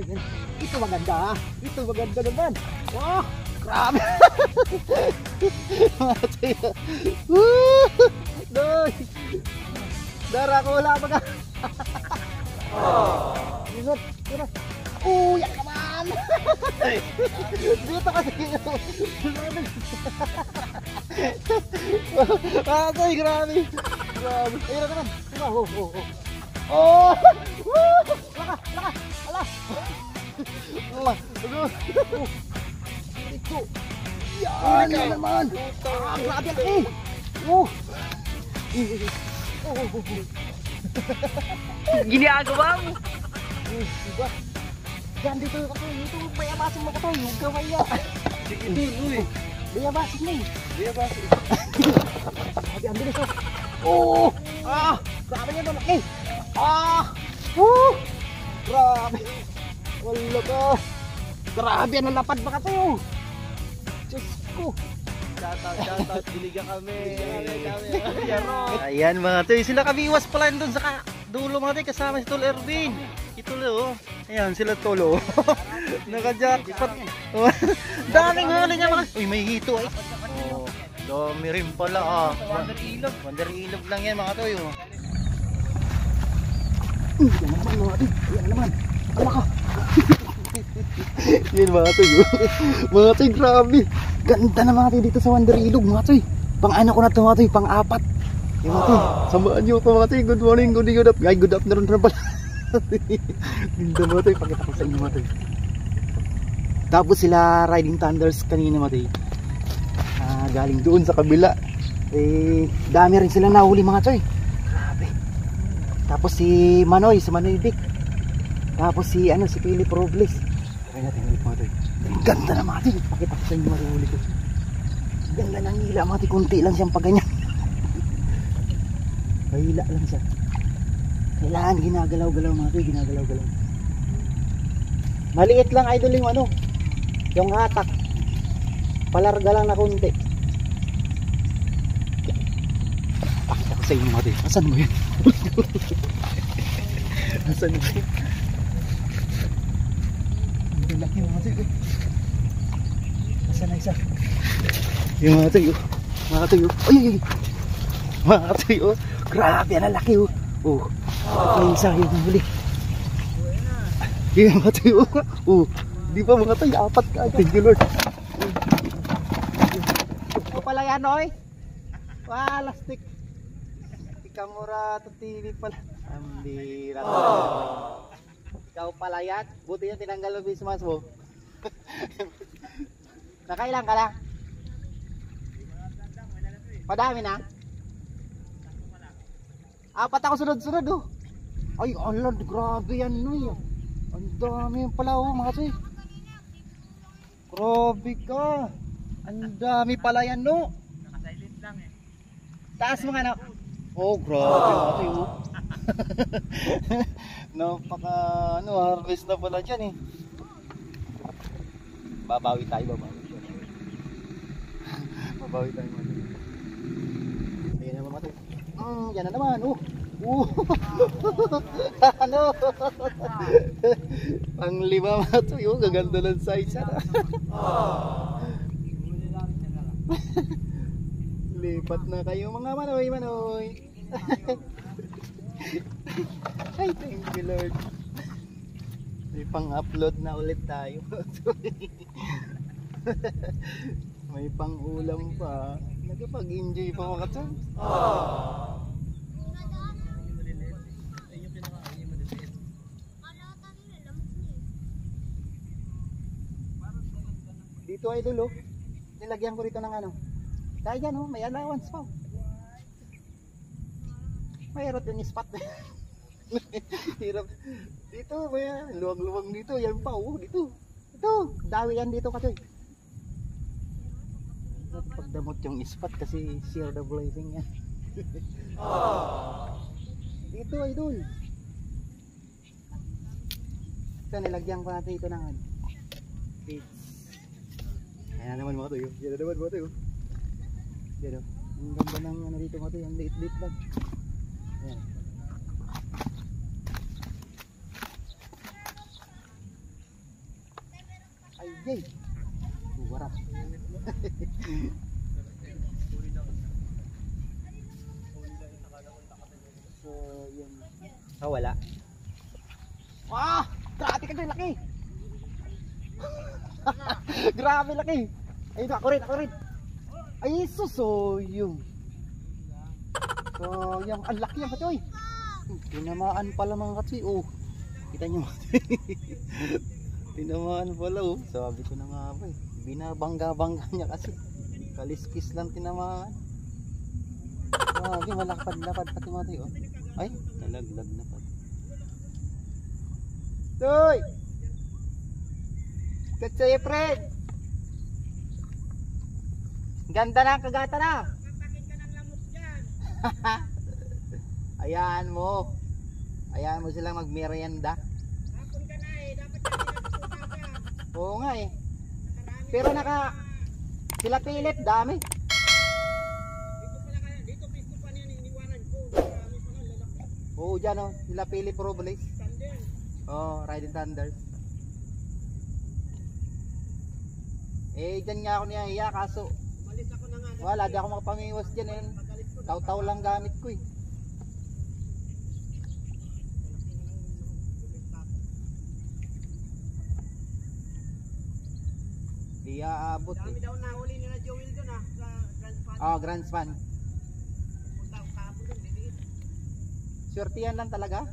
Toy. Ito maganda ha. Ito maganda naman. Wow, grabe. Mga Toy. Doy. Dara ko wala baga. Ingat, ingat. Yan naman. Dito kasi. Toy, grabe. Grabe. Ayun naman. Laka. Ala. Ito. Yan naman. Grabe yan. Ginagawa mo. Diba? Yan dito ako. Ito, bayabasin mo ko to. Yung gaway yan. Sige dun, uy. Bayabasin mo eh. Bayabasin. Sabi, ang bilis oh. Grabe yan malaki. Grabe. Wala ka. Grabe, ano lapad ba kasi oh. Diyos ko. Shoutout, biligan kami. Ayan mga Toy, sila kami iwas pala doon sa dulo mga Toy, kasama si Tol Erwin. Ito lo. Ayan sila Tolo. Naka-jackpot. Daming huli niya mga. Uy, may hito ay. Dami rin pala Wonder ilog lang yan mga Toy. Yan naman mga Toy. Yan naman. Ala ka. Yan mga Toy. Mga Toy, grabe. Ganda na mga Toy dito sa Wonder Ilog mga Toy. Pang-ano ko na ito mga Toy, pang-apat. Yan mga Toy, samaan nyo ito mga Toy. Good morning, good up. Ay, good afternoon na pala. Ganda mga Toy, pakita ko sa inyo mga Toy. Tapos sila Riding Thunders kanina mga Toy. Galing doon sa kabila. Dami rin sila nahuli mga Toy. Grabe. Tapos si Manoy Vic. Tapos si Philip Robles. Kaya natin ulit mga Toy. Ganda na mga Toy. Pakita ko sa inyo mga huli ko. Ganda ng hila mga Toy. Kunti lang siyang paganyan. Mahila lang siya. Kailangan ginagalaw-galaw mga Toy. Ginagalaw-galaw. Maliit lang idol yung hatak. Palarga lang na kunti. Pakita ko sa inyo mga Toy. Asan mo yun? Asan mo yun? Ang laki mga Toy. Asan na isa? Yung mga Toy. Mga Toy. Ay. Mga Toy. Grabe ang laki. May isa yung huli. Yung mga Toy. Di ba mga Toy? Apat ka. Thank you Lord. Ito pala yan oy. Lastik. Ikamura to TV pala. Ambira. Ikaw pala yan. Buti yung tinanggal mo bismas mo. Nakailang ka lang? Madami na? Apat ako sunod-sunod Ay, Allah, grabe yan noy. Ang dami yung pala mga Toy. Grabe ka. Ang dami pala yan no. Naka-silent lang eh. Taas mo nga grabe mga Toy Napaka harvest na pala dyan eh. Babawi tayo. Babawi tayo mga Toy. Ayan naman mga Toy. Yan na naman Pang-5 mga Toy gaganda ng size Lipat na kayo mga Manoy. Ay, thank you Lord. May pang-upload na ulit tayo. May pang-ulam pa. Nagpag-enjoy pa mga Toy. Dito idol nilagyan ko rito ng dahil yan may allowance pa. Mayroon yung spot. Hirap. Dito may luwang-luwang dito. Yan pa dito. Ito, dawi yan dito kasi. Pagdamot yung spot kasi share the blessing yan. Dito idol. Ito nilagyan ko natin ito ng feeds. Ayan naman mga Toy. Yan naman mga Toy. Yan ang ganda ng dito mga Toy. Ang liit-liit lang. Ayan. Yay! Warap. So, yun. Wala. Ah! Grabe ka doon, laki! Grabe, laki! Ayun, ako rin! Ay, sus, so, yun. So, yung ang laki yan, katoy. Tinamaan pala mga katoy, oh. Kita nyo, tinamaan pala, oh. Sabi ko na nga ba, eh. Binabangga-bangga niya kasi. Kaliskis lang tinamaan. Grabe, malakad-lakad pati mga katoy, oh. Ay, nalaglag na pati. Toy! Katsoy, Fred! Ganda na, kagata na! Kapakit ka ng lamok dyan! Ayan mo silang magmerienda. Hapon ka na eh, dapat ka nila. Oo nga eh. Pero sila pilit, dami. Dito pisto pa niya iniwanan ko. Marami pa nga lalaki. Oo, dyan oh, sila pilit Robles. Thunder. Oo, Riding Thunders. Eh, dyan nga ako niya kaso Umalis ako na nga. wala, di ako makapangiwas dyan eh. Taw-taw lang gamit ko eh. Di aabot Dami eh. daw nahuli nila Joel doon ah. Sa Grand Span. Oh, Grand Span. Punta ako kahapon doon. Diliit. Shortihan lang talaga.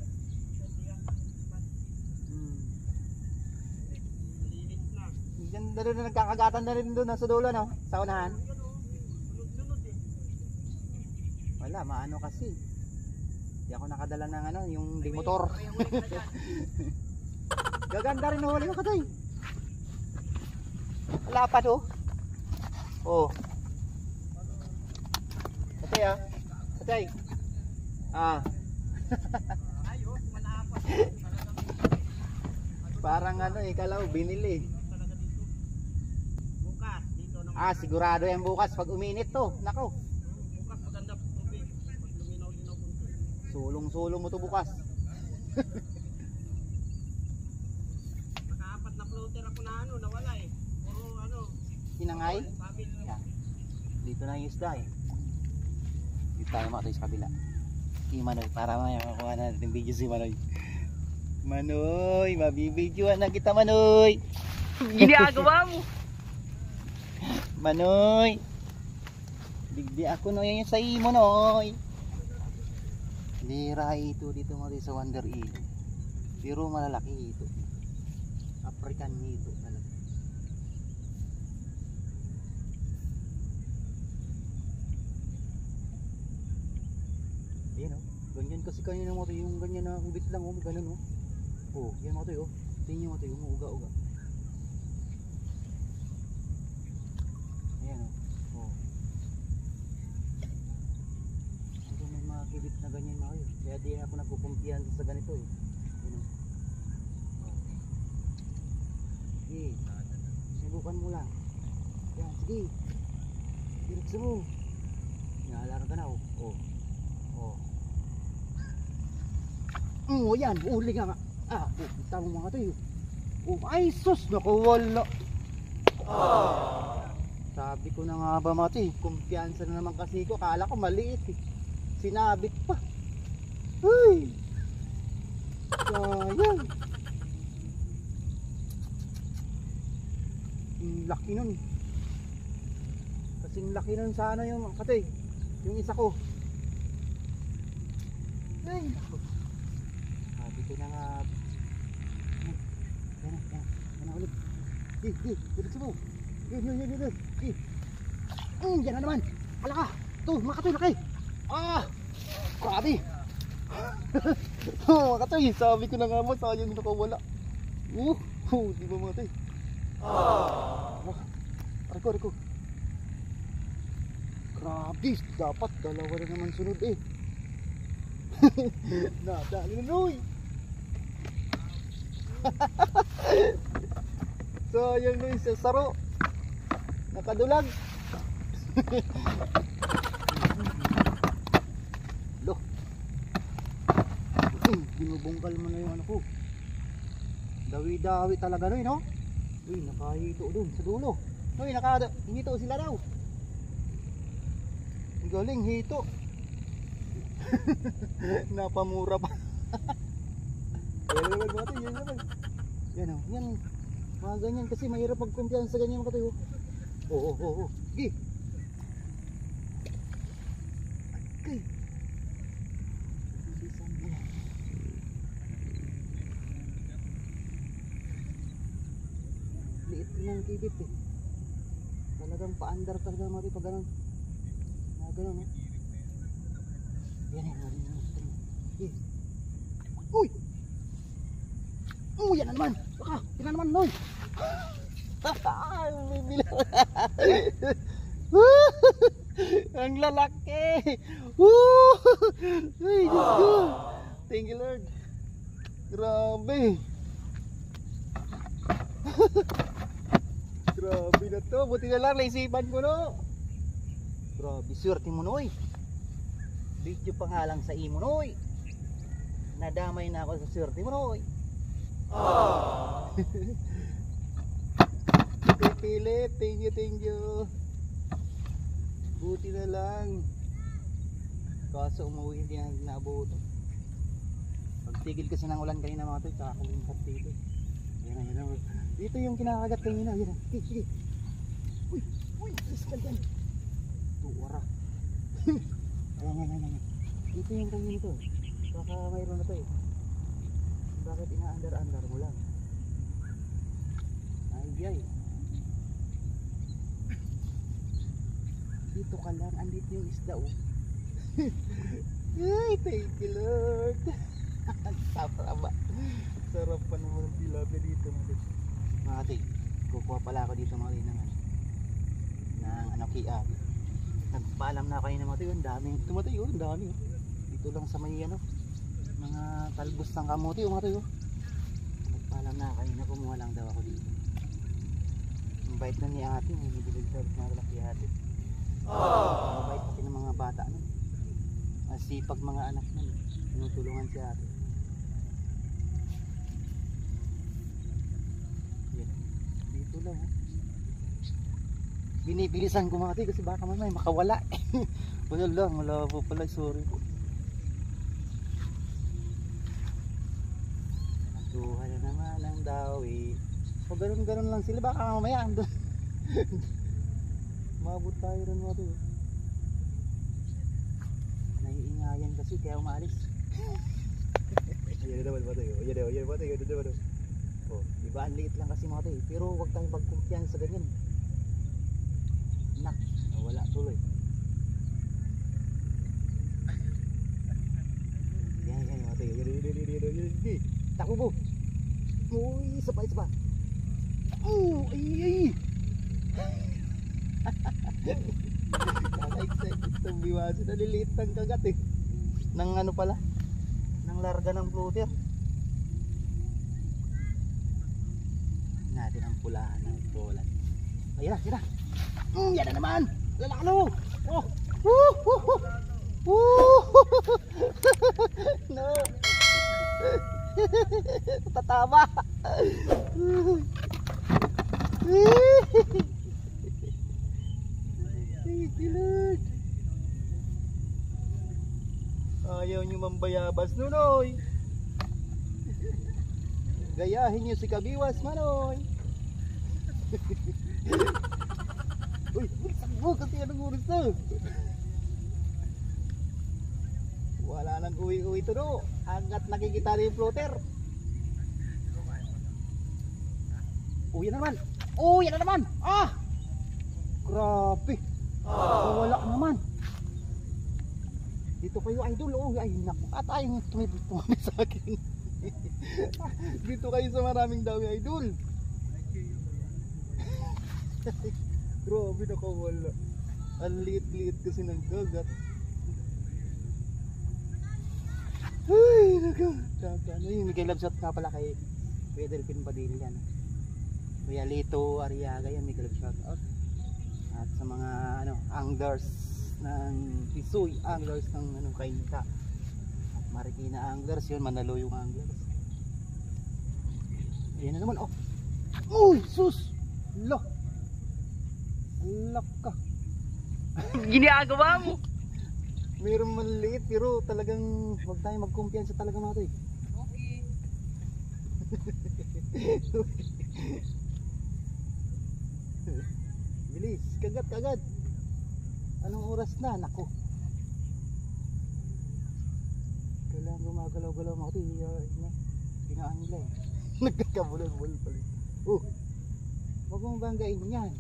Malinis na. Diyan na rin nagkakagatan na rin doon sa dulo no? Sa unahan. Sunod-sunod eh. Wala, maano kasi. Di ako nakadala ng ano, yung di motor. May huli ka na dyan. Gaganda rin huli ko katoy. Lapad oh. Oh. Katoy ah. Katoy. Ah. Ayos, malapad. Parang ano eh, kalaw binili. Talaga dito. Bukas, dito naman. Ah, sigurado yan bukas pag uminit to. Nako. Bukas maganda tubig. Pag luminaw-linaw kunti. Sulong-sulong mo to bukas. Nakaapat na floater ako na ano, nawala eh. Puro ano, Sinangay. sabi nila. Yan. Dito na yung isda eh. Dito tayo makatoy sa kabila. Si Manoy, para may makuha na natin video si Manoy. Manoy, mabibidyoan na kita Manoy. Ginagawa mo? Manoy. Bigdi ako no yan sa imo Noy. Lira ito dito mo sa Wonder Eel. Pero malalaki ito. African ito talaga. Yan o. Ganyan kasi kanina mo to yung ganyan na kubit lang o. Ganun o. Oh, yan mo to o. Tingnan mo to yung uga-uga. Ayan o. Oh. Ito may mga kibit na ganyan mga kayo. Kaya di ako nagkukumpiyan sa ganito eh. Yan o. Oh. Sige. Subukan mo lang. Yan, sige. Diretso mo. Naalala ka na o. Oh. Oh. Yan, uli nga nga. Ah, pupunta mo mga tayo. Oh, ay sus, naku wala. Sabi ko na nga ba mga tayo, kumpiyansa na naman kasi ko. Kala ko maliit eh. Sinabit pa. Ay. Sayang. Laki nun. Kasing laki nun sana yung katay. Yung isa ko. Ay. Sabi ko na nga. Yan ulit. Diretso mo. Yun. Yan na naman. Ala ka. Ito, mga katoy, laki. Ah. Grabe. Mga katoy, sabi ko na nga mo, sayang nakawala. Di ba mga katoy? Reko. Grabe, dapat dalawa na naman sunod eh. Nadali na Noy. Sayang Noy sa saro. Nakadulag. Loh. Binubungkal mo na yung ano ko. Dawi-dawi talaga Noy, no? Uy, nakahito doon sa dulo. Uy, hito sila daw. Ang galing, hito. Napamura pa. Yan o, yan. Mga ganyan kasi mahirap magkumpiyan sa ganyan mga katoy. Oo. Sige. Okay. Liit ng kibit eh. Talagang paandar talaga mga pag ganun. Mga ganun eh. Yan. Sige. Uy! Yan na naman! Baka! Yan na naman, Noy! Ang lalaki! Ay, Diyos ko! Thank you, Lord! Grabe! Grabe na to! Buti na lang, naisipan ko, no? Grabe, swerte mo, Noy! Video pa nga lang sa imo, Noy! Nadamay na ako sa swerte mo, Noy! Philip, thank you. Buti na lang. Kaso umuwi hindi na naabuto. Pagtigil kasi ng ulan kanina mga toy, kakalimpat dito. Ayan. Dito yung kinakagat kanina. Ayan. Sige. Uy, iskal yan. Tuwara. Ayan. Dito yung kanina to. Baka mayroon na to eh. Bakit inaandar-andar mo lang? Ay. Dito ka lang, andito yung isda oh. Ay, thank you Lord. Sarap pa naman ang tilapia dito mga ate. Kukuha pala ako dito mga ate ng kia. Nagpaalam na kayo ng mga ate. Ang daming tumatay oh, ang dami oh. Dito lang sa may mga talbos ng kamote mga ate oh. Nagpaalam na kayo na kumuha lang daw ako dito. Ang bait na ni ate, may bibilig sa mga lalaki ate. Ang bait kasi ng mga bata no? Masipag mga anak nun, tinutulungan si ate. Yan. Dito lang oh. Binibilisan ko mga ate kasi baka mamay makawala. Wala po pala, sorry po. Natuha na naman ang dawi. O ganun lang sila, baka mamaya andun. Maabot tayo rin mga ito. Naiingayan kasi kaya umalis. Ayan naman mga ito. Ayan mga ito. O, diba ang liit lang kasi mga ito. Pero huwag tayong pagkumpiyan sa ganyan. Nak, wala tuloy. Yan mga ito. Yan. Tako po. Uy, isa pa. Ay. Excited itong biwasi. Naliliit ng kagat eh. Nang ano pala? Nang larga ng floater. Natin ang pulahan ng bolan. Ayan na. Yan na naman. Lalakalo. Oh. No. Tatama. Lord. Ayaw nyo mambayabas nunoy. Gayahin nyo si Kabiwas manoy. Uy, sakbo kasi anong oras na. Wala nang uwi-uwi to no. Hanggat nakikita na yung floater. Yan na naman. Ah! Grabe. Wala naman. Dito kayo idol. Ay naku. At ayong tumibig sa akin. Dito kayo sa maraming dami idol. Grabe nakawala. Ang liit-liit kasi ng dagat. Ay naku. Ano yung Miguel Love shot nga pala kay Delphine Padilla. Kuya Lito Ariaga yan, Miguel Love shout out. At sa mga anglers ng Pisuy, anglers ng Kainta at Marikina anglers, yun Manalo yung anglers. Ayan na naman oh. Uy, sus! Lak! Lak ka! Ginagawa mo. Mayroong maliit pero talagang huwag tayo magkumpiyansa talaga mga toy. Okay. Bilis, kagat kagat. Anong oras na? Nako. Kailangan gumagalaw-galaw mga toy. Ginaan nila eh. Nagkakabulol-bulol pala. Oh, huwag mong banggain yan.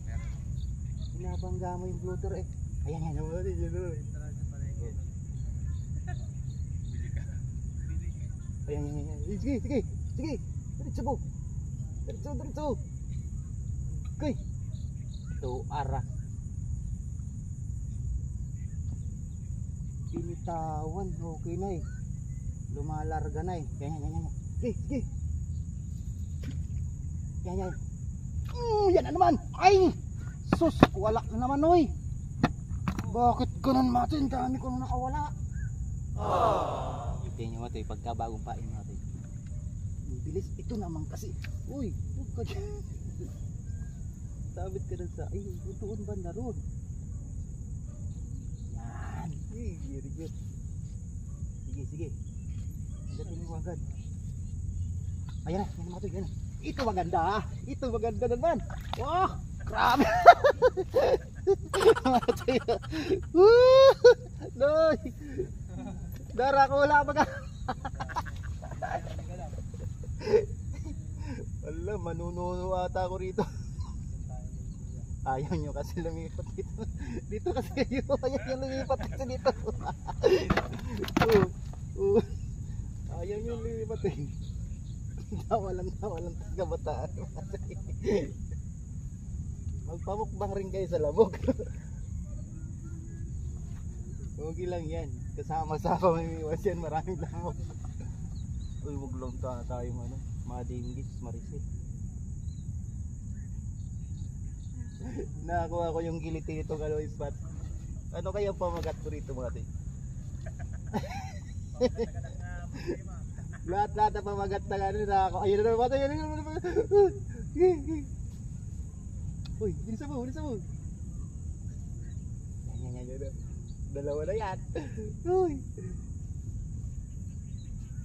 Binabangga mo yung floater eh. Ayan yan, yan. Ayan, yan. Sige, sige, sige. Diretso po. Diretso. Okay. Ito, ara. Pinitawan, okay na eh. Lumalarga na eh. Yan. Sige. Yan. Yan na naman. Ay! Sus, wala na naman oy. Bakit ganun Matin? Dami ko nung nakawala. Tingnan nyo Matin, pagkabagong pain natin. Bilis, ito naman kasi. Uy, huwag ka dyan. Sabit ka na sa, ay, doon ba na ron? Yan. Very good. Sige. Dating mo agad. Ayan na, yan Matin, yan na. Ito maganda naman. Wow, grabe. Doy. Dara ko wala baga. Wala, manununo ata ako rito. Ayaw nyo kasi lumipat dito. Dito kasi kayo. Ayaw nyo lumipat kasi dito. Ayaw nyo lumipat eh. Tawalan kabataan. Magpamukbang rin kayo sa labog. Okay lang yan. Kasama sa pamimiwas yan. Maraming lamok. Uy, wag lang tayo madingis, marisip. Nakakuha ko yung kiliti ito kalo spot. Ano kaya pamagat ko rito mga tayo? Lahat na pamagat na gano'n na ako. Ayun na naman tayo. Uy, bilisan mo. Yan. Dalawa na yan. Uy.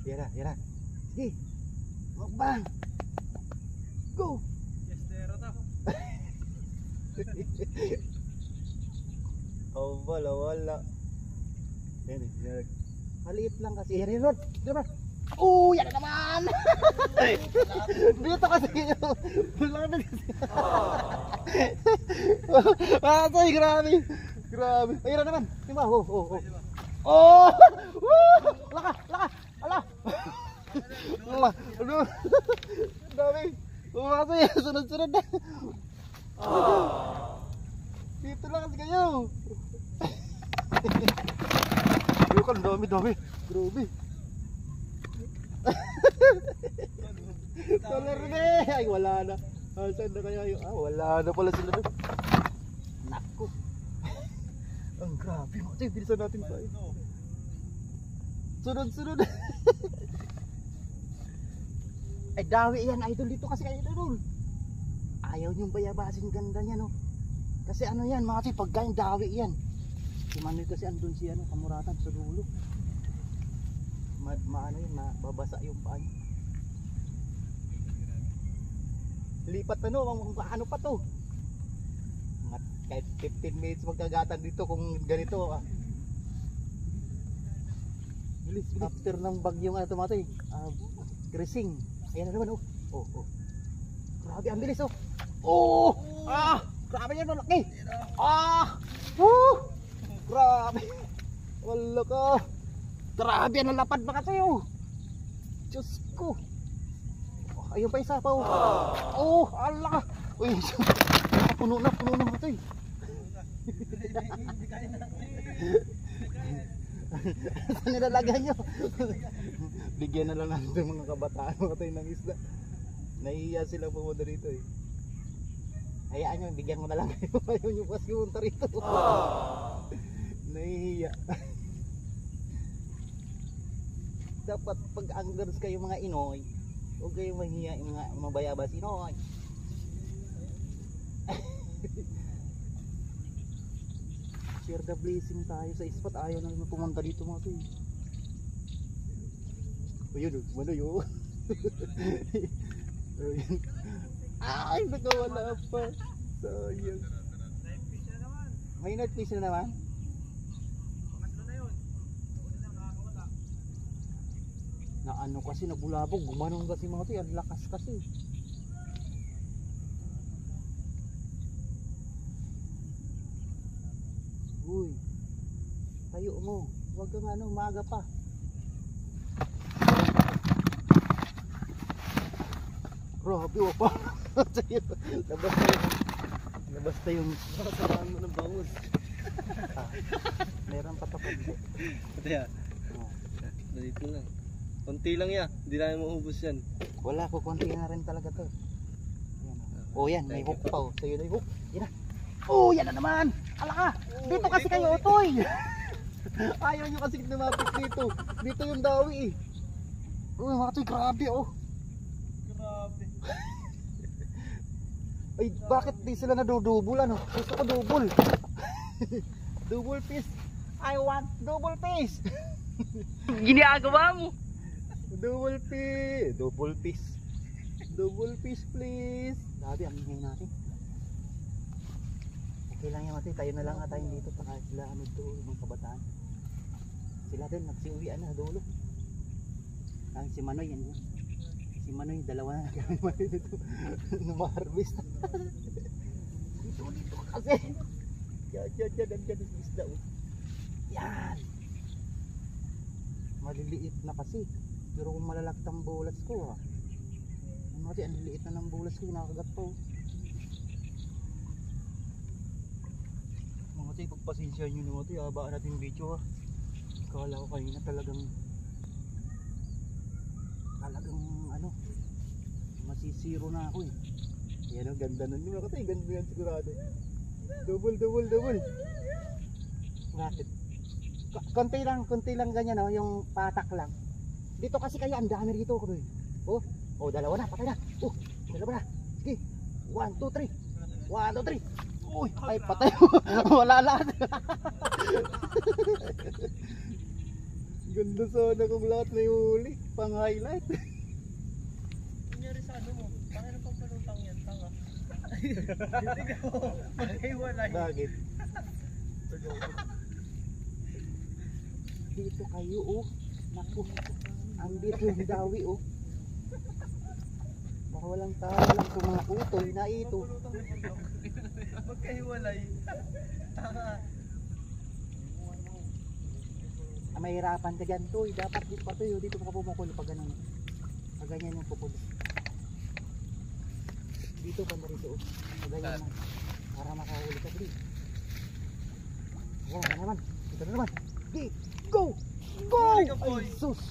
Yara. Sige. Magbang. Go. Yes, tero to. Oh, wala. Yan. Maliit lang kasi. Yan, Rod. Diba? Oh, yan na naman. Dito kasi. Wala na kasi. Atoy, grabe. Ayun na naman. Diba? Oh. Laka. Ala. Ano? Dami. Atoy, sunod-sunod na. Dito lang kasi kayo. Bukan dami. Grabe. Solar na eh. Ay, wala na. Saan na kaya yung... wala na pala sila doon. Naku. Ang grabe mo. Tayo, bilisan natin pa. Sunod. Ay, dawi yan. Idol dito kasi kayo idol. Ayaw niyong bayabasin ganda niya, no? Kasi ano yan, mga tayo, pagka yung dawi yan. Si Manoy kasi andun si kamuratan sa dulo. Mabasa yung paa niya. Lipat ano pa to? Kahit 15 minutes magkagatan dito kung ganito. Bilis. After ng bagyong tumatay, grising. Ayan na naman oh. Grabe ang bilis oh. Grabe yan malaki. Grabe. Wala ka. Grabe ang lapad ba kasi Diyos ko. Ayun pa isa pa ala. Uy, puno na ito eh. Saan nilalagay nyo? Bigyan na lang natin mga kabataan ng isda. Nahihiya sila pumunta rito eh. Hayaan nyo, bigyan mo na lang kayo. Ayaw nyo pas pumunta rito. Nahihiya. Dapat pag anglers kayo mga Inoy, huwag kayong mahihiya yung mga mabayabas Inoy. Share the blessing tayo sa spot. Ayaw na pumunta dito mga toy. O yun, mano yun. Ay, nakawala pa. Sayang. May night fish na naman? Na ano kasi nabulabog, gumanong kasi mga toy, ang lakas kasi. Uy, tayo mo, huwag kang ano, umaga pa. Grabe, wag pa. Labas na yung Sasamahan mo ng bangus. meron pa tapos. Ito ya. Dito lang. Konti lang ya. Hindi na maubos yan. Wala, kukunti na rin talaga to. Yan, oh. Oh yan, may hook pa oh. Sa'yo na yung hook. Yan na. Oh, yan na naman. Ala ka. Dito kasi kayo, Otoy. Ayaw nyo kasi lumapit dito. Dito yung dawi eh. Oh, mga toy, grabe oh. Grabe. Ay, bakit di sila nadudubol ano? Gusto ko double. Double piece. I want double piece. Ginagawa mo. Double piece. Double piece. Double piece please. Grabe, ang hingay natin. Okay lang yan natin. Tayo na lang tayo dito. Saka sila ano ito, ibang kabataan. Sila din, nagsiuwian na dulo. Ang si Manoy yan. Si Manoy, dalawa na kami Manoy dito. Numa-harvest. Dito kasi. Yan, andyan yung isda oh. Yan. Maliliit na kasi. Pero kung malalaki ang bulas ko ha. Mati, ang liliit na ng bulas ko. Nakakagat pa oh. Mga tayo, pagpasensya nyo naman tayo. Habaan natin yung video ha. Kala ko kanina talagang ano, masisiro na ako eh. Yan ang ganda nun mga katay, ganda yan sigurado. Double. Bakit? Konti lang ganyan oh, yung patak lang. Dito kasi kaya ang dami rito ko doon. Oh, dalawa na, patay na. Oh, dalawa na. Sige. 1, 2, 3. 1, 2, 3. Uy, ay patay. Wala lahat. Ganda sana kung lahat na yung huli. Pang highlight. Nangyari sa ano mo? Bakit ang pagpalutang yan? Tanga. Hindi ka mo. Maghiwalay. Bakit? Dito kayo oh. Naku. Andito yung dawi oh. Baka walang tao lang itong mga utoy na ito. Magkahiwalay. Tanga. Mahirapan ka dyan toy. Dapat dito pa toy. Dito ka pumukulo pag ganun. Pag ganyan yung pukulo. Dito pa narito oh. Pag ganyan na. Para makahuli ka dito. Ayan na naman. Ito na naman. Okay. Go! Go! Ay sus!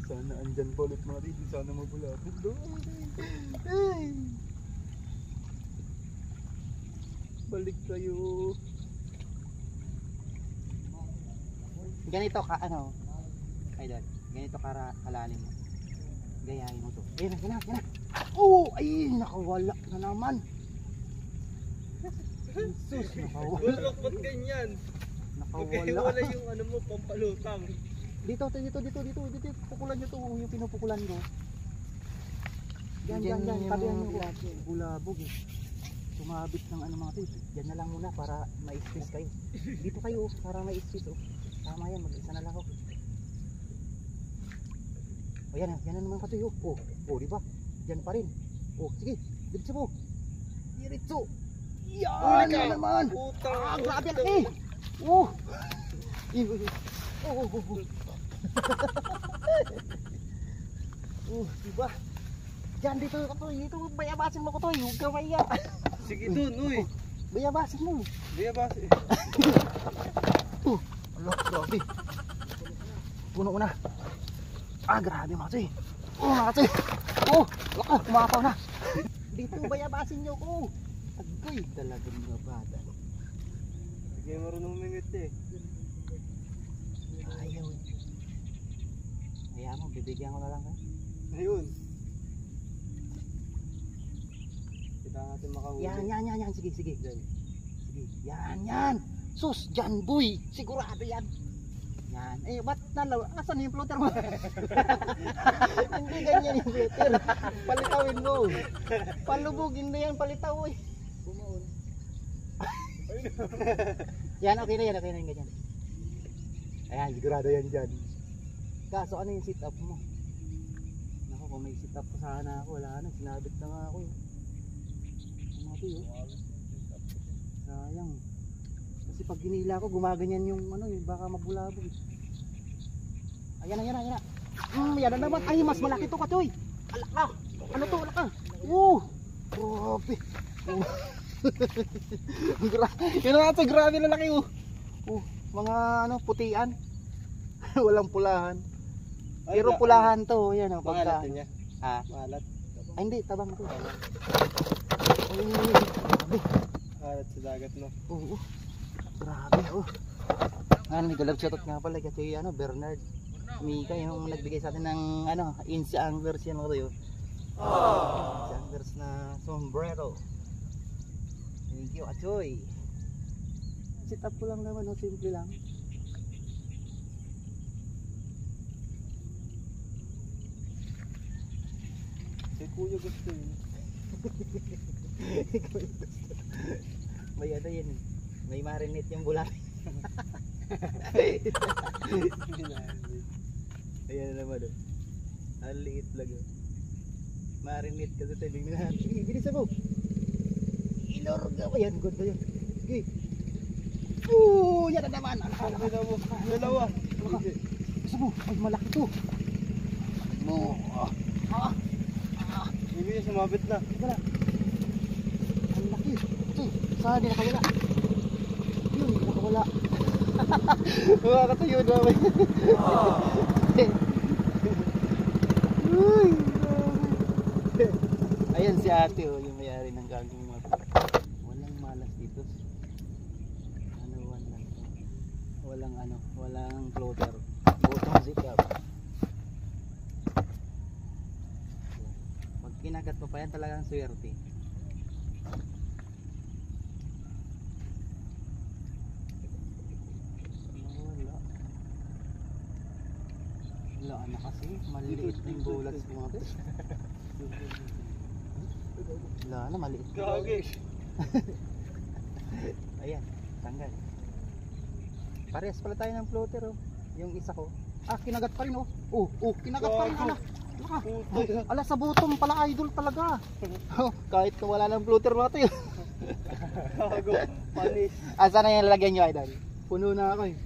Sana andyan pa ulit mga dito. Sana mabulapit doon. Ay! Balik kayo. Ganito ka ano? Idol. Ganito kalalim mo. Gayahin mo to. Ayun na. Oh! Ay! Nakawala na naman. Jesus! Nakawala. Bulok, ba't ganyan? Nakawala. Magkahiwalay yung ano mo, pampalutang. Dito. Pukulan nyo to. Yung pinupukulan ko. Diyan. Tabihan nyo ko. Bulabog eh. Sumabit ng ano mga to. Diyan na lang muna para ma-space kayo. Dito kayo para ma-space oh. Tama yan. Mag-isa na lang ako. O yan na naman katoy oh. Oh diba? Diyan pa rin. Oh sige. Diretso mo. Diretso. Yan na naman. Putang. Grabe yan eh. Oh. Diba? Diyan dito katoy. Dito bayabasin mo katoy. Huwag ka maya. Sige dun, uy. Bayabasin mo. Bayabas. Allah, grabe. Puno na. Grabe mga toy. Mga toy. Lako, kumakaw na. Dito bayabasin nyo ko. Agoy, talagang mga bata. Sige, marunong minute eh. Ayaw. Kaya mo, bibigyan ko na lang kayo. Ayun. Kailangan natin makahuli. Yan. Sige. Sige. Yan. Sus, dyan boy. Sigurado yan. Yan. Eh, ba't nalaw? Asan yung floater mo? Hindi ganyan yung floater. Palitawin mo. Palubugin na yan, palitaw eh. Bumaon. Yan, okay na yan ganyan. Ayan, sigurado yan dyan. Kaso ano yung sit up mo? Naku, kung may sit up pa sana ako, wala na, sinabit na nga ako eh. Ano natin yun? Sayang. Kasi pag ginila ko, gumaganyan yung ano eh, baka mabulabog eh. Ayan na. Yan na naman. Ay, mas malaki to Katoy. Alak ka. Ano to, alak ka. Grabe. Yun na ito, grabe na laki mga ano, putian. Walang pulahan. Pero pulahan to, yan o. Maalat niya. Ha? Maalat. Ay hindi, tabang to. Grabe. Maalat sa dagat no. Oo. Grabe nag-love shoutout nga pala kasi ano, Bernard Mika yung nagbigay sa atin ng ano, Insi Anglers yan mga tayo. Insi Anglers na sombrero. Thank you, Achoy. Sit up ko lang naman, no? Simple lang. Si Kuya gusto yun. May ano yan, may marinate yung bulat. Ayan na naman ang liit lang marinate kasi tayo na. Bilisan mo. Ilorga mo yan, good ba yun? Sige. Yan na naman. Dalawa. Gusto mo, ay malaki to. Mo. Hindi niya sumabit na. Wala. Ang laki. Ito, saan din nakawala? Yun, nakawala. Makakatayo namin. Ayan si ate yung may-ari ng gagawin mo. Walang malas dito. Walang floater. Bottom zip up. Pag kinagat mo pa yan talagang swerte. Wala na kasi, maliit na yung bulat sa mga bes. Wala na, maliit. Gagi. Ayan, tanggal. Parehas pala tayo ng floater yung isa ko. Kinagat pa rin kinagat pa rin ala sa bottom pala idol talaga. Kahit na wala ng floater natin. Gago. Panis. Saan na yung lalagyan nyo idol? Puno na ako eh.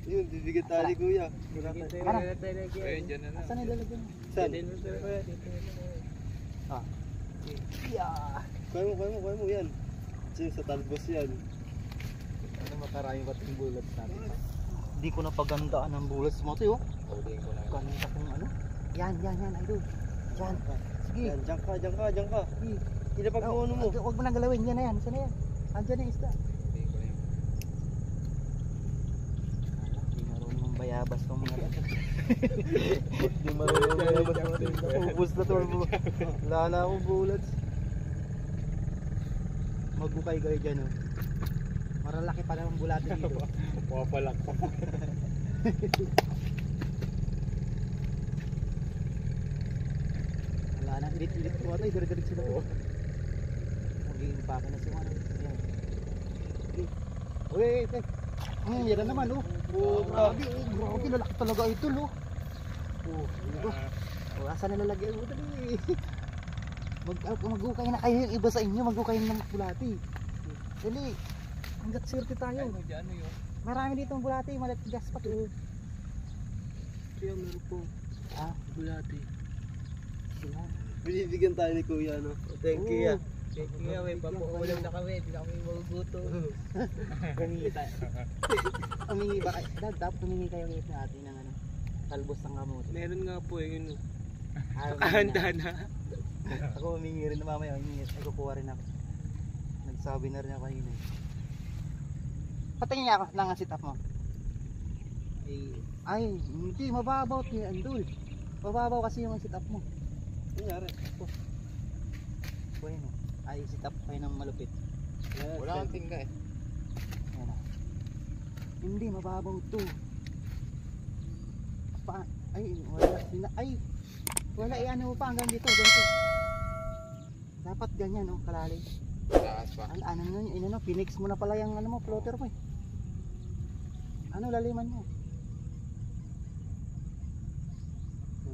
Yun, bibigyan tali kuya. Ayun, dyan na. Saan ilalagyan mo? Saan? Yeah. Kaya mo yan. Kasi sa talbos yan. Ano makarami pa itong bulat sa atin? Hindi ko napagandaan ang bulat mo ito Ganda kong ano? Yan idol. Yan. Sige. Yan, diyan ka. Sige. Ilapag mo ano mo. Huwag mo nang galawin. Yan na yan. Saan na yan? Andyan na yung isda. Hindi marunong bayabas ng mga Hindi marunong bayabas ng mga ubus na to. Wala na akong bulat. Magbukay kayo dyan maralaki pa naman bulatin dito. Wapalak pa. Wala na, ilit ko ito, dirig sila to. Mag-iimpake na si Mano. Wait. Yan na naman grabe, lalaki talaga ito asan na lalagyan mo dali. Mag-ukay na kayo yung iba sa inyo, mag-ukay ng bulati. Dali. Hanggat swerte tayo. Marami dito ang bulati, malatigas pa to. Kaya meron po. Bulati. Binibigyan tayo ni kuya no. Thank you. Thank you, may papuulam na kami, hindi na kami magugutom. Humingi ba kayo? Dapat humingi kayo ulit ng atin ng talbos ng kamote. Meron nga po yun. Handa na. Ako humingi rin na mamaya, ay kukuha rin ako. Nagsabi na rin ako kanina. Patingin niya ako ng sit up mo. Ay, hindi, mababaw ito yung andul. Pababaw kasi yung sit up mo. Nangyari. Bueno, ay sit up kayo ng malupit. Wala kang tingga eh. Ayan. Hindi, mababaw to. Ay, wala ano pa hanggang dito. Ganito. Dapat ganyan, no, kalalim. Taas pa. Ano yun, pinix mo na pala yung ano mo, floater mo eh. Ano, laliman mo?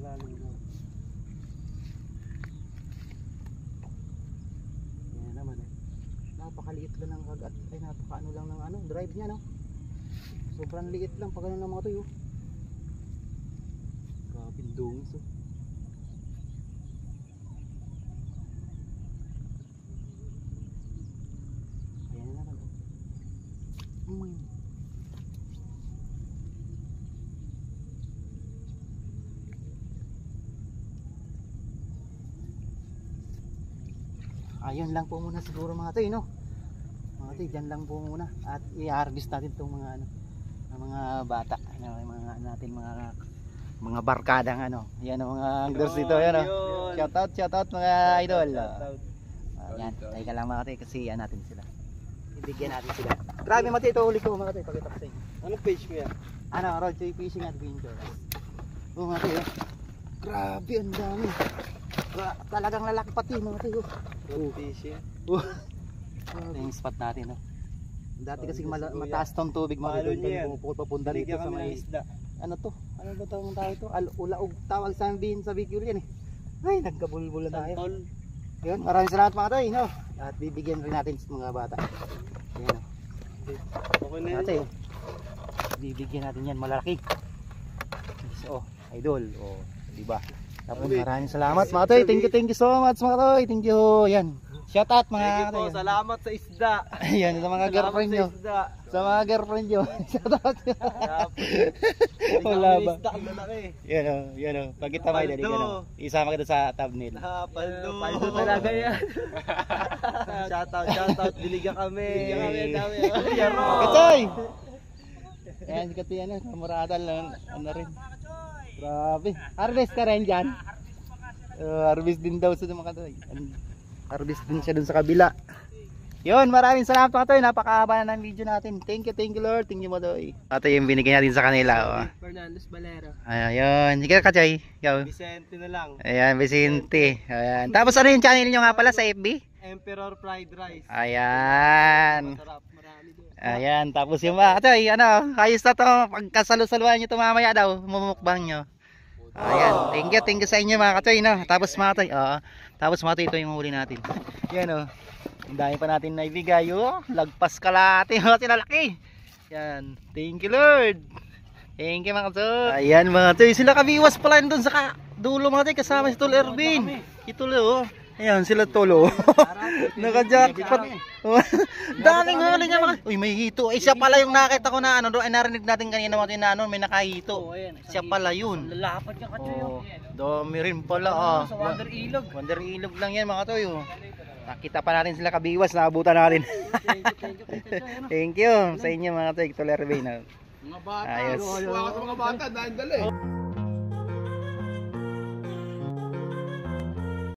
Lalim mo. Yan naman eh. Napakaliit lang ng hagat. Ay, napakaano lang ng ano, drive niya, no? Sobrang liit lang pag ganun ng mga tuyo. Grabe dungis, oh. Ayan na naman, oh. Ayun lang po muna siguro mga toy, no? Mga toy, dyan lang po muna. At i-harvest natin itong mga ano, mga bata, ano, mga natin, mga barkadang ano. Yan ang mga anglers dito, yan, oh. Shout out mga idol. Yan, teka lang mga toy kasi yan natin sila. Ibigyan natin sila. Grabe mga toy, ito huli ko mga toy, pakita ko sa inyo. Anong page mo yan? Ano, Roger Fishing Adventure. Oh mga toy, grabe ang dami. Talagang lalaki pati mga toy. Fishing. Ito yung spot natin, no? Dati kasi mataas tong tubig mga dito, papunta rito sa may isda. ano to? Ano ba tawag ito? Ulaog tawag sa amin sa Bicol yan eh. Ay, nagkabulbul na tayo. Yun, maraming salamat mga toy, no? At bibigyan rin natin sa mga bata. Ayan, Okay na Ate, bibigyan natin yan malalaki. So, idol, oh, di ba? Tapos maraming salamat mga toy. Thank you so much mga toy. Thank you. Yan. Shout out mga toy. Salamat sa isda. Ayan, sa mga girlfriend nyo. Sa mga girlfriend nyo. Shout out. Wala ba? Yan o, yan o. Pag kita may dali ka no. Isama kita sa thumbnail. Paldo talaga yan. Shout out. Biligan kami. Dami. Katoy! Ayan, si Katoy ano. Kamuradal lang. Ano rin. Grabe. Harvest ka rin dyan. Harvest din daw sa mga Katoy. Harvest din siya dun sa kabila. Yun, maraming salamat mga Katoy. Napakahaba na ng video natin. Thank you Lord. Thank you mga Katoy. Ito yung binigay natin sa kanila. Oh. Fernandez Valero. Ayun. Sige Katoy. Ikaw. Vicente na lang. Ayan, Vicente. Ayan. Tapos ano yung channel nyo nga pala sa FB? Emperor Fried Rice. Ayan. Masarap. Marami doon. Ayan. Tapos yung mga Katoy, ano, ayos na to. Pagkasalo-saluhan nyo ito mamaya daw. Mumukbang nyo. Ayan. Thank you sa inyo mga Katoy, no? Tapos mga Katoy, tapos mga Katoy, ito yung huli natin. Yan o. Ang dami pa natin naibigay, oh. Lagpas kalahati, mga sinalaki. Yan. Thank you Lord. Thank you mga Katoy. Ayan mga Katoy, sila kabiwas pala doon sa dulo mga Katoy, kasama si Tol Ervin. Ito oh. Ayan sila Tolo. Naka-jackpot. Daming huli niya mga. Uy, may hito. Siya pala yung nakita ko na ano, narinig natin kanina mga na ano, may nakahito. Siya pala yun. Lalapat yung Katoy. Dami rin pala Sa Wonder Ilog. Wonder Ilog lang yan mga Katoy. Nakita pa natin sila kabiwas, naabutan natin. Thank you sa inyo mga Katoy, Tol Ervin. Mga bata. Ayos. Mga bata, dahil dali.